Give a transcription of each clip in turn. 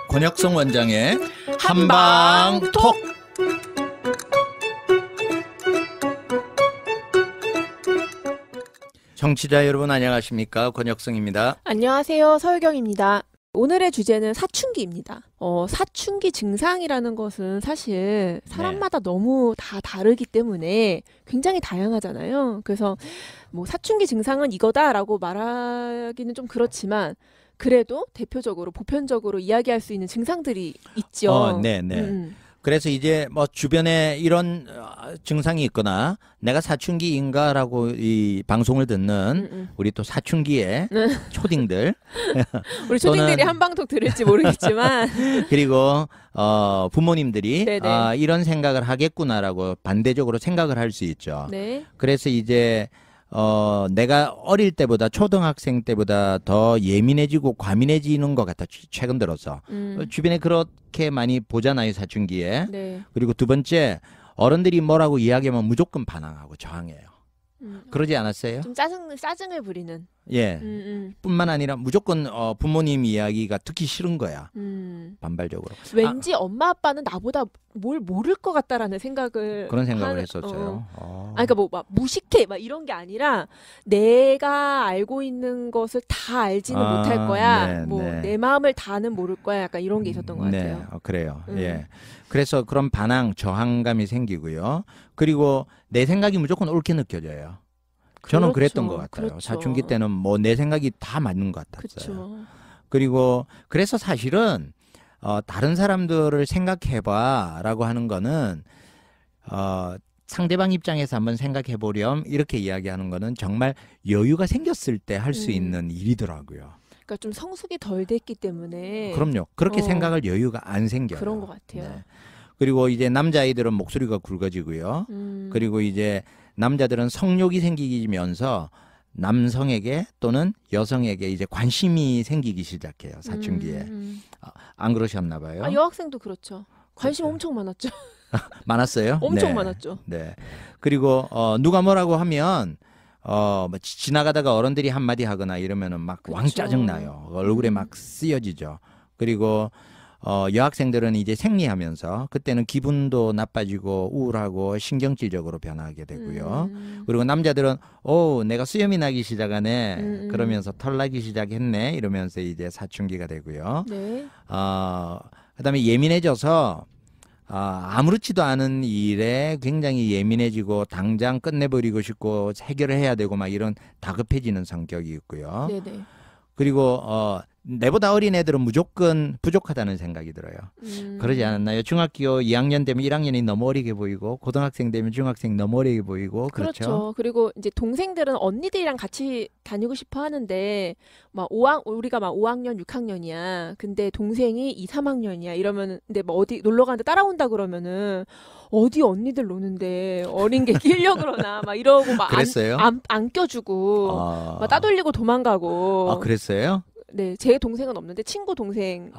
권혁성 원장의 한방톡. 청취자 여러분 안녕하십니까? 권혁성입니다. 안녕하세요. 서유경입니다. 오늘의 주제는 사춘기입니다. 사춘기 증상이라는 것은 사실 사람마다 너무 다 다르기 때문에 굉장히 다양하잖아요. 그래서 뭐 사춘기 증상은 이거다라고 말하기는 좀 그렇지만 그래도 대표적으로 보편적으로 이야기할 수 있는 증상들이 있죠. 네네. 그래서 이제 뭐 주변에 이런 증상이 있거나 내가 사춘기인가라고 이 방송을 듣는 우리 또 사춘기의 초딩들 우리 초딩들이 한방톡 들을지 모르겠지만 그리고 부모님들이 이런 생각을 하겠구나라고 반대적으로 생각을 할 수 있죠. 네. 그래서 이제 내가 어릴 때보다 초등학생 때보다 더 예민해지고 과민해지는 것 같아. 최근 들어서 주변에 그렇게 많이 보잖아요, 사춘기에. 네. 그리고 두 번째, 어른들이 뭐라고 이야기하면 무조건 반항하고 저항해요. 그러지 않았어요? 좀 짜증을 부리는. 예. 뿐만 아니라 무조건 부모님 이야기가 듣기 싫은 거야. 반발적으로. 왠지 엄마 아빠는 나보다 뭘 모를 것 같다라는 생각을 그런 생각을 했었어요. 그러니까 뭐 막 무식해 막 이런 게 아니라 내가 알고 있는 것을 다 알지는 못할 거야. 내 마음을 다는 모를 거야. 약간 이런 게 있었던 것 같아요. 그래요. 예. 그래서 그런 반항, 저항감이 생기고요. 그리고 내 생각이 무조건 옳게 느껴져요. 저는 그랬던 것 같아요. 그렇죠. 사춘기 때는 뭐 내 생각이 다 맞는 것 같았어요. 그렇죠. 그리고 그래서 사실은 다른 사람들을 생각해봐라고 하는 거는 상대방 입장에서 한번 생각해보렴 이렇게 이야기하는 거는 정말 여유가 생겼을 때 할 수 있는 일이더라고요. 그러니까 좀 성숙이 덜 됐기 때문에. 그럼요. 그렇게 생각할 여유가 안 생겨요. 그런 것 같아요. 네. 그리고 이제 남자아이들은 목소리가 굵어지고요. 그리고 이제 남자들은 성욕이 생기면서 남성에게 또는 여성에게 이제 관심이 생기기 시작해요. 사춘기에. 안 그러셨나 봐요? 여학생도 그렇죠. 관심 그렇죠. 엄청 많았죠. 많았어요? 엄청 많았죠. 네. 그리고 누가 뭐라고 하면 뭐 지나가다가 어른들이 한마디 하거나 이러면은 막 왕 짜증나요. 얼굴에 막 쓰여지죠. 그리고 여학생들은 이제 생리하면서 그때는 기분도 나빠지고 우울하고 신경질적으로 변하게 되고요. 그리고 남자들은 내가 수염이 나기 시작하네. 그러면서 털 나기 시작했네. 이러면서 이제 사춘기가 되고요. 네. 그다음에 예민해져서 아무렇지도 않은 일에 굉장히 예민해지고 당장 끝내버리고 싶고 해결을 해야 되고 막 이런 다급해지는 성격이 있고요. 네네. 그리고 내보다 어린 애들은 무조건 부족하다는 생각이 들어요. 그러지 않았나요? 중학교 2학년 되면 1학년이 너무 어리게 보이고 고등학생 되면 중학생 너무 어리게 보이고 그렇죠. 그리고 이제 동생들은 언니들이랑 같이 다니고 싶어 하는데 막 우리가 막 5학년, 6학년이야. 근데 동생이 2, 3학년이야. 이러면은 근데 뭐 어디 놀러 가는데 따라온다 그러면은 어디 언니들 노는데 어린 게 끼려 그러나 막 이러고 막 안 껴주고 막 따돌리고 도망가고. 그랬어요? 네, 제 동생은 없는데 친구 동생이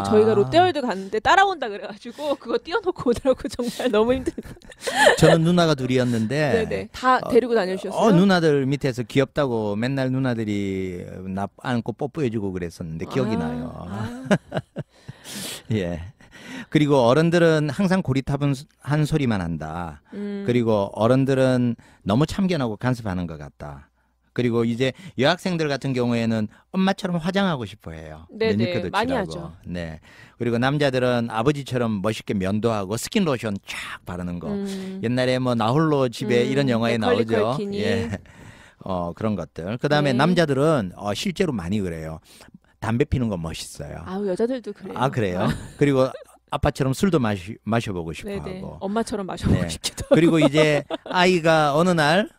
저희가 롯데월드 갔는데 따라온다 그래가지고 그거 띄워놓고 오더라고. 정말 너무 힘들어요. 저는 누나가 둘이었는데 네네, 다 데리고 다녀주셨어요? 누나들 밑에서 귀엽다고 맨날 누나들이 나 안고 뽀뽀해주고 그랬었는데 기억이 나요. 예. 그리고 어른들은 항상 고리타분한 소리만 한다. 그리고 어른들은 너무 참견하고 간섭하는 것 같다. 그리고 이제 여학생들 같은 경우에는 엄마처럼 화장하고 싶어 해요. 네네, 많이 하죠. 네. 그리고 남자들은 아버지처럼 멋있게 면도하고 스킨 로션 쫙 바르는 거. 옛날에 뭐 나홀로 집에 이런 영화에 나오죠. 예. 그런 것들. 그다음에 남자들은 실제로 많이 그래요. 담배 피는 거 멋있어요. 여자들도 그래요. 그래요? 그리고 아빠처럼 술도 마셔보고 싶어 하고. 엄마처럼 마셔보고 싶기도 하고. 그리고 이제 아이가 어느 날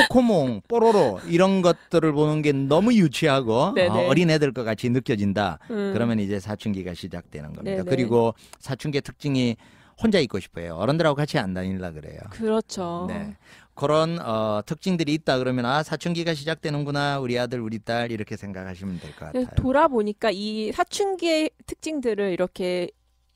코코몽, 뽀로로 이런 것들을 보는 게 너무 유치하고 어린애들 것 같이 느껴진다. 그러면 이제 사춘기가 시작되는 겁니다. 네네. 그리고 사춘기의 특징이 혼자 있고 싶어요. 어른들하고 같이 안 다니려 그래요. 그렇죠. 네. 그런 특징들이 있다 그러면 사춘기가 시작되는구나. 우리 아들 우리 딸 이렇게 생각하시면 될 것 같아요. 돌아보니까 이 사춘기의 특징들을 이렇게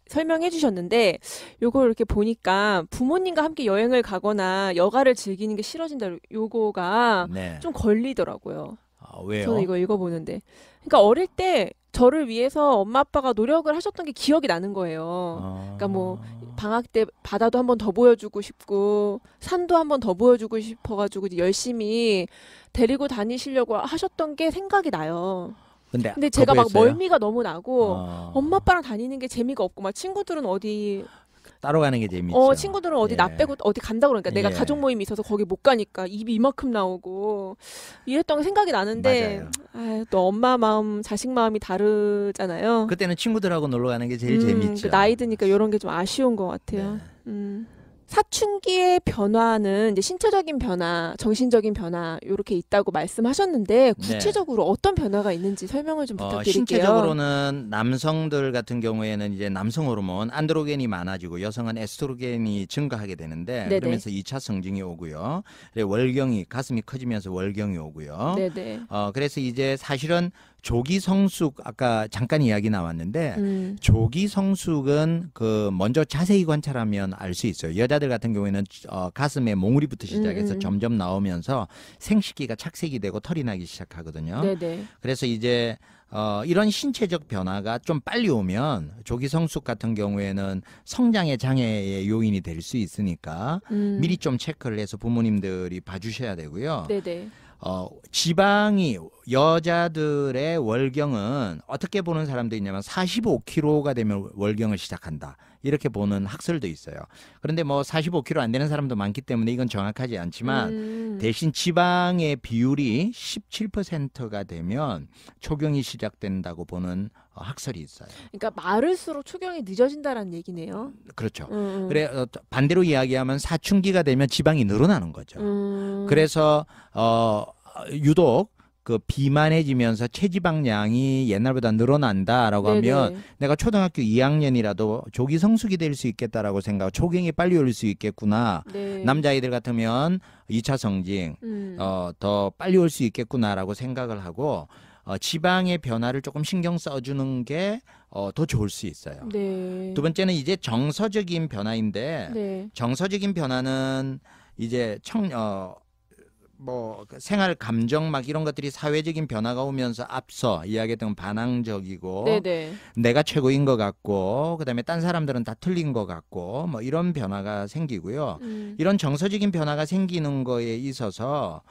설명해 주셨는데 요걸 이렇게 보니까 부모님과 함께 여행을 가거나 여가를 즐기는 게 싫어진다. 요거가 좀 걸리더라고요. 왜요? 저는 이거 읽어보는데. 그러니까 어릴 때 저를 위해서 엄마 아빠가 노력을 하셨던 게 기억이 나는 거예요. 그러니까 뭐 방학 때 바다도 한번 더 보여주고 싶고 산도 한번 더 보여주고 싶어가지고 이제 열심히 데리고 다니시려고 하셨던 게 생각이 나요. 근데 제가 막 거부했어요? 멀미가 너무 나고 엄마 아빠랑 다니는 게 재미가 없고 막 친구들은 어디 따로 가는 게 재밌죠. 친구들은 어디 예. 나 빼고 어디 간다 그러니까 내가 예. 가족 모임이 있어서 거기 못 가니까 입이 이만큼 나오고 이랬던 게 생각이 나는데 맞아요. 또 엄마 마음 자식 마음이 다르잖아요. 그때는 친구들하고 놀러 가는 게 제일 재밌죠. 나이 드니까 이런 게 좀 아쉬운 것 같아요. 네. 사춘기의 변화는 이제 신체적인 변화, 정신적인 변화 이렇게 있다고 말씀하셨는데 구체적으로 어떤 변화가 있는지 설명을 좀 부탁드릴게요. 신체적으로는 남성들 같은 경우에는 이제 남성 호르몬 안드로겐이 많아지고 여성은 에스트로겐이 증가하게 되는데 네네. 그러면서 2차 성징이 오고요. 월경이 가슴이 커지면서 월경이 오고요. 네네. 그래서 이제 사실은 조기 성숙 아까 잠깐 이야기 나왔는데 조기 성숙은 그 먼저 자세히 관찰하면 알 수 있어요. 여자들 같은 경우에는 가슴에 몽우리부터 시작해서 점점 나오면서 생식기가 착색이 되고 털이 나기 시작하거든요. 네네. 그래서 이제 이런 신체적 변화가 좀 빨리 오면 조기 성숙 같은 경우에는 성장의 장애의 요인이 될 수 있으니까 미리 좀 체크를 해서 부모님들이 봐주셔야 되고요. 네네. 지방이 여자들의 월경은 어떻게 보는 사람도 있냐면 45kg가 되면 월경을 시작한다. 이렇게 보는 학설도 있어요. 그런데 뭐 45kg 안 되는 사람도 많기 때문에 이건 정확하지 않지만 대신 지방의 비율이 17%가 되면 초경이 시작된다고 보는 학설이 있어요. 그러니까 마를수록 초경이 늦어진다라는 얘기네요. 그렇죠. 그래 반대로 이야기하면 사춘기가 되면 지방이 늘어나는 거죠. 그래서 유독 그 비만해지면서 체지방량이 옛날보다 늘어난다라고 하면 내가 초등학교 2학년이라도 조기 성숙이 될 수 있겠다라고 생각하고 초경이 빨리 올 수 있겠구나. 네. 남자아이들 같으면 2차 성징 더 빨리 올 수 있겠구나라고 생각을 하고 지방의 변화를 조금 신경 써주는 게 더 좋을 수 있어요. 네. 두 번째는 이제 정서적인 변화인데 네. 정서적인 변화는 이제 뭐 생활 감정 막 이런 것들이 사회적인 변화가 오면서 앞서 이야기했던 반항적이고 네네. 내가 최고인 것 같고 그다음에 딴 사람들은 다 틀린 것 같고 뭐 이런 변화가 생기고요. 이런 정서적인 변화가 생기는 거에 있어서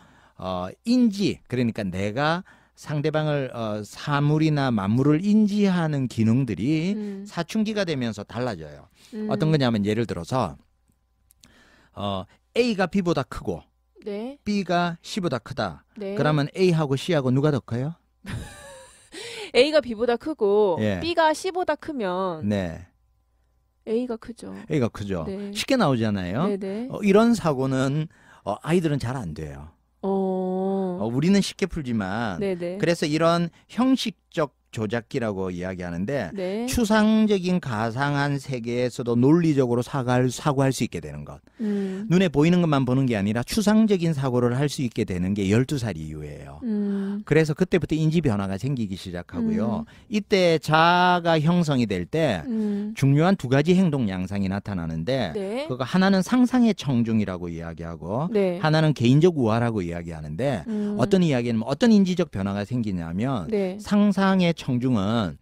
인지 그러니까 내가 상대방을 사물이나 만물을 인지하는 기능들이 사춘기가 되면서 달라져요. 어떤 거냐면 예를 들어서 A가 B보다 크고 네. B가 C보다 크다. 네. 그러면 A하고 C하고 누가 더 커요? A가 B보다 크고 예. B가 C보다 크면 네, A가 크죠. A가 크죠. 네. 쉽게 나오잖아요. 네네. 이런 사고는 아이들은 잘 안 돼요. 우리는 쉽게 풀지만 네네. 그래서 이런 형식적 조작기라고 이야기하는데 네. 추상적인 가상한 세계에서도 논리적으로 사고할 수 있게 되는 것. 눈에 보이는 것만 보는 게 아니라 추상적인 사고를 할 수 있게 되는 게 12살 이후예요. 그래서 그때부터 인지 변화가 생기기 시작하고요. 이때 자아가 형성이 될 때 중요한 두 가지 행동 양상이 나타나는데 네. 그거 하나는 상상의 청중이라고 이야기하고 네. 하나는 개인적 우화라고 이야기하는데 어떤 이야기는 어떤 인지적 변화가 생기냐면 네. 상상의 청중은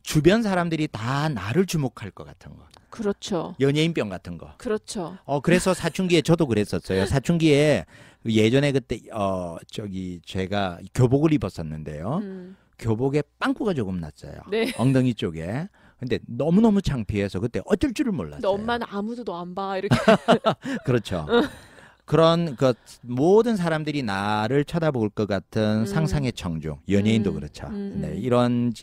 주변 사람들이 다 나를 주목할 것 같은 거. 그렇죠. 연예인병 같은 거. 그렇죠. 그래서 사춘기에 저도 그랬었어요. 사춘기에 예전에 그때 제가 교복을 입었었는데요. 교복에 빵꾸가 조금 났어요. 네. 엉덩이 쪽에. 근데 너무너무 창피해서 그때 어쩔 줄을 몰랐어요. 근데 엄마는 아무도 너 안 봐 이렇게. 그렇죠. 그런 모든 사람들이 나를 쳐다볼 것 같은 상상의 청중, 연예인도 그렇죠. 네, 이런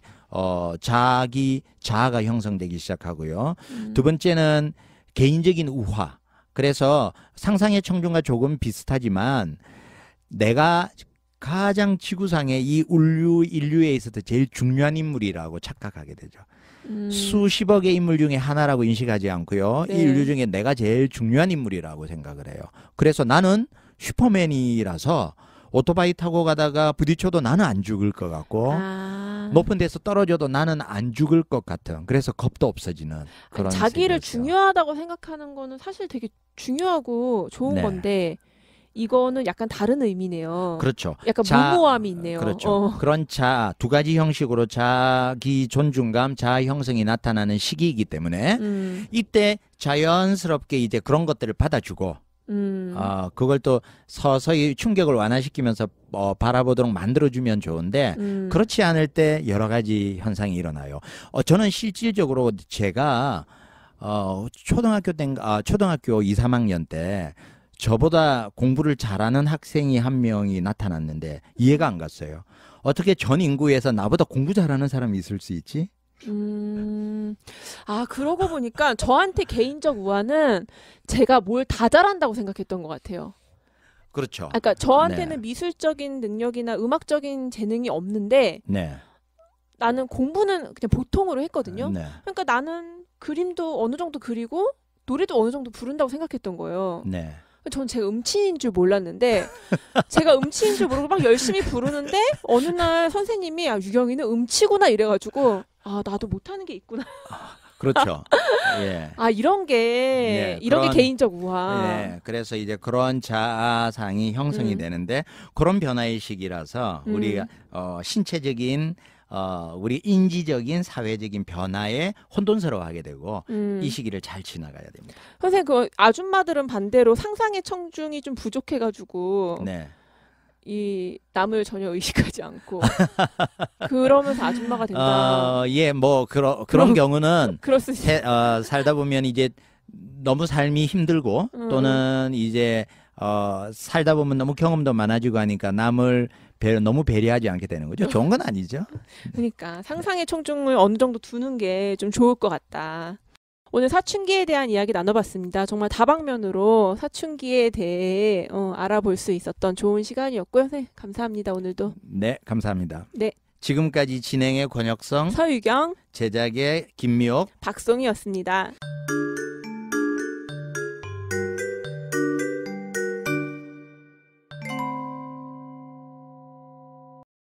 자아가 형성되기 시작하고요. 두 번째는 개인적인 우화. 그래서 상상의 청중과 조금 비슷하지만 내가 가장 지구상의 이 인류에 있어서 제일 중요한 인물이라고 착각하게 되죠. 수십억의 인물 중에 하나라고 인식하지 않고요. 네. 이 인류 중에 내가 제일 중요한 인물이라고 생각을 해요. 그래서 나는 슈퍼맨이라서 오토바이 타고 가다가 부딪혀도 나는 안 죽을 것 같고 높은 데서 떨어져도 나는 안 죽을 것 같은 그래서 겁도 없어지는 그런 자기를 세계였어요. 중요하다고 생각하는 거는 사실 되게 중요하고 좋은 네. 건데 이거는 약간 다른 의미네요. 그렇죠. 약간 무모함이 있네요. 그렇죠. 그런 두 가지 형식으로 자기 존중감, 자아 형성이 나타나는 시기이기 때문에 이때 자연스럽게 이제 그런 것들을 받아주고 그걸 또 서서히 충격을 완화시키면서 바라보도록 만들어주면 좋은데 그렇지 않을 때 여러 가지 현상이 일어나요. 저는 실질적으로 제가 초등학교 2, 3학년 때 저보다 공부를 잘하는 학생이 한 명이 나타났는데 이해가 안 갔어요. 어떻게 전 인구에서 나보다 공부 잘하는 사람이 있을 수 있지? 그러고 보니까 저한테 개인적 우화는 제가 뭘 다 잘한다고 생각했던 것 같아요. 그렇죠. 그러니까 저한테는 미술적인 능력이나 음악적인 재능이 없는데 네. 나는 공부는 그냥 보통으로 했거든요. 네. 그러니까 나는 그림도 어느 정도 그리고 노래도 어느 정도 부른다고 생각했던 거예요. 네. 전 제가 음치인 줄 몰랐는데 제가 음치인 줄 모르고 막 열심히 부르는데 어느 날 선생님이 유경이는 음치구나 이래가지고 나도 못하는 게 있구나. 그렇죠. 예. 이런 게 개인적 우화. 네. 그래서 이제 그런 자아상이 형성이 되는데 그런 변화의 시기라서 우리가 신체적인 우리 인지적인 사회적인 변화에 혼돈스러워하게 되고 이 시기를 잘 지나가야 됩니다. 선생님, 그 아줌마들은 반대로 상상의 청중이 좀 부족해가지고 네. 이 남을 전혀 의식하지 않고 그러면서 아줌마가 된다. 그런 경우는 그럴 수 있어요. 살다 보면 이제 너무 삶이 힘들고 또는 이제 살다 보면 너무 경험도 많아지고 하니까 남을 너무 배려하지 않게 되는 거죠. 좋은 건 아니죠. 그러니까 상상의 청중을 어느 정도 두는 게 좀 좋을 것 같다. 오늘 사춘기에 대한 이야기 나눠봤습니다. 정말 다방면으로 사춘기에 대해 알아볼 수 있었던 좋은 시간이었고요. 네, 감사합니다. 오늘도. 네, 감사합니다. 네. 지금까지 진행의 권혁성, 서유경, 제작의 김미옥, 박송이었습니다.